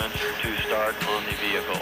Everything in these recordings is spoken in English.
sequence to start on the vehicle.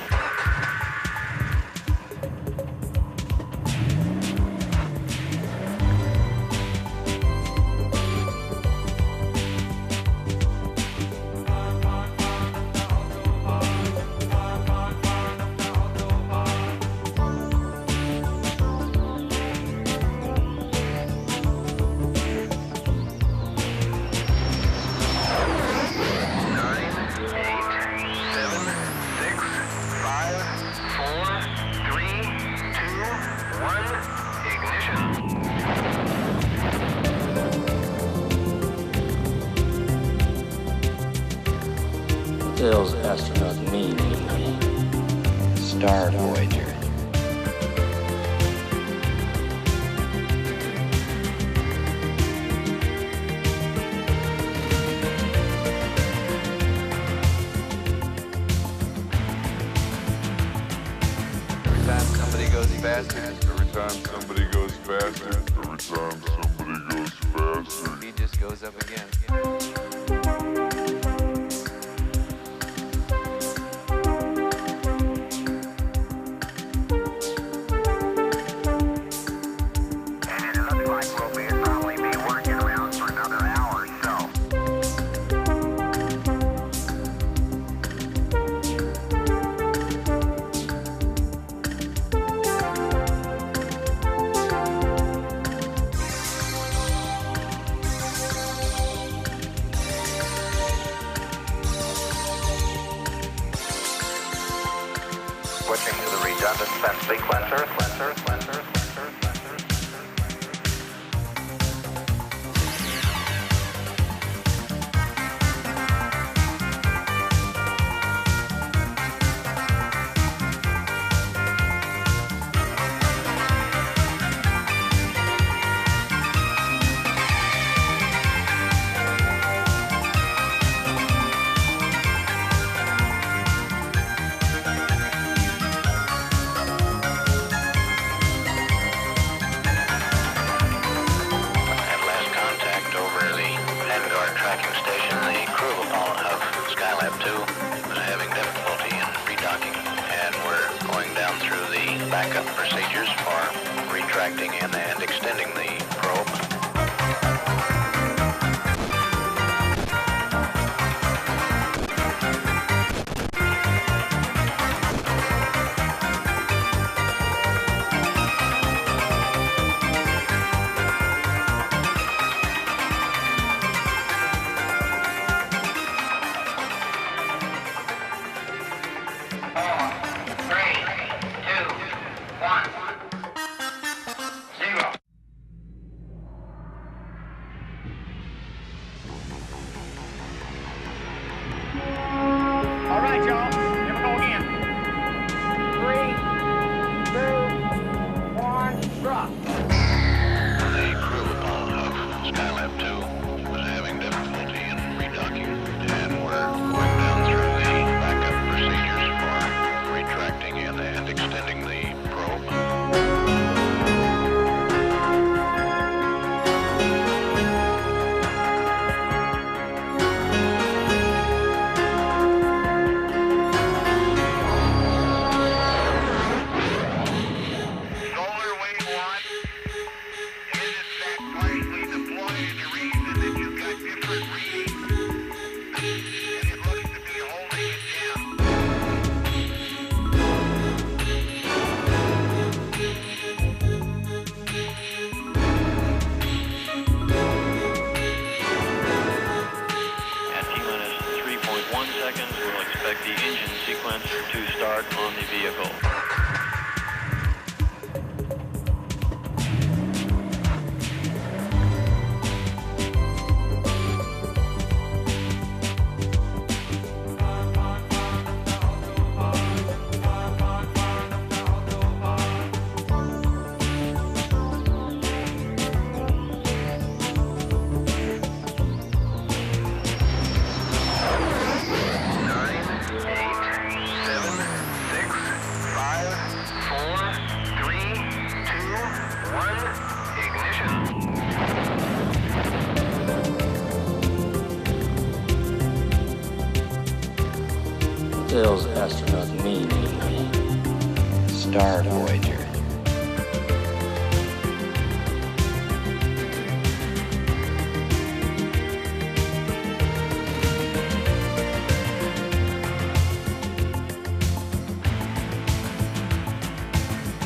What the hell's astronaut mean? Star Voyager. Every time somebody goes faster, Every time somebody goes faster, every time somebody goes faster, he just goes up again. Switching to the redundant sense sequencer. Backup procedures for retracting and extending the probe. All right, y'all. Here we go again. 3, 2, 1, drop. The crew of Skylab 2 was having difficulty in redocking, and we're going down through the backup procedures for retracting and extending the probe. We'll expect the engine sequence to start on the vehicle. details astronaut mean? Star Voyager.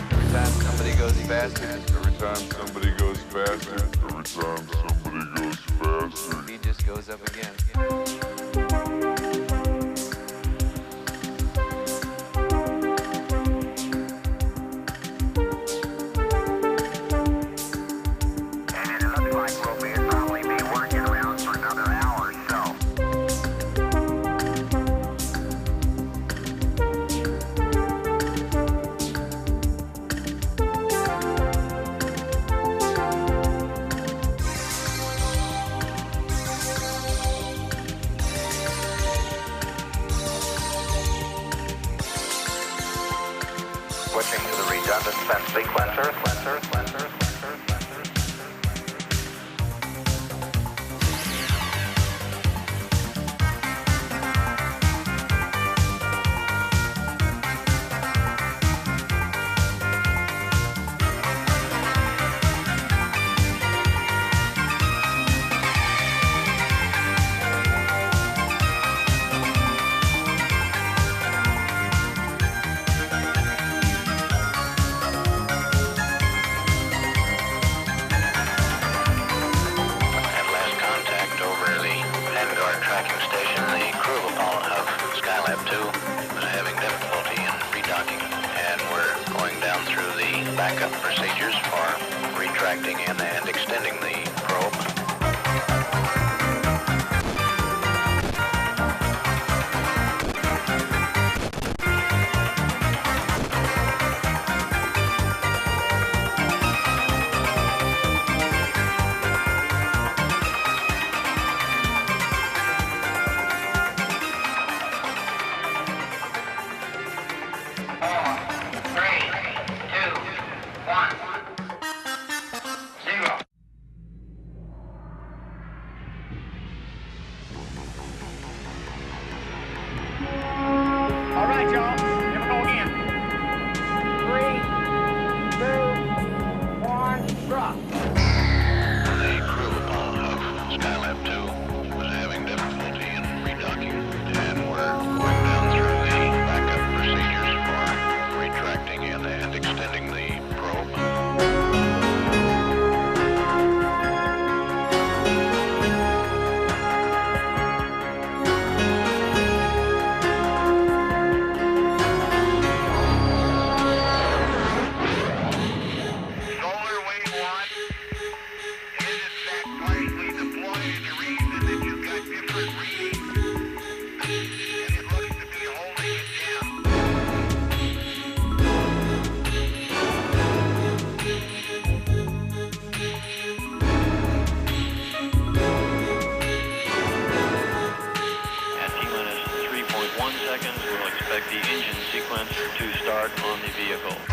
Every time somebody goes faster, Every time somebody goes faster, every time somebody goes faster, he just goes up again. And it looks like we'll probably be working around for another hour or so. Switching to the redundant sense sequencer. At last contact over the Vanguard tracking station, the crew of Apollo Hub Skylab 2 was having difficulty in redocking, and we're going down through the backup procedures for retracting and extending the probe. All right, y'all. Here we go again. 3, 2, 1, drop. The crew of Apollo Hub Skylab 2 was having difficulty in redocking, and we're going down through the backup procedures for retracting and extending the probe. Solar Wave 1 is exactly deployed the reason that you got different readings. And it looks to be holding it down. At T-minus 3.1 seconds, we'll expect the engine sequence to start on the vehicle.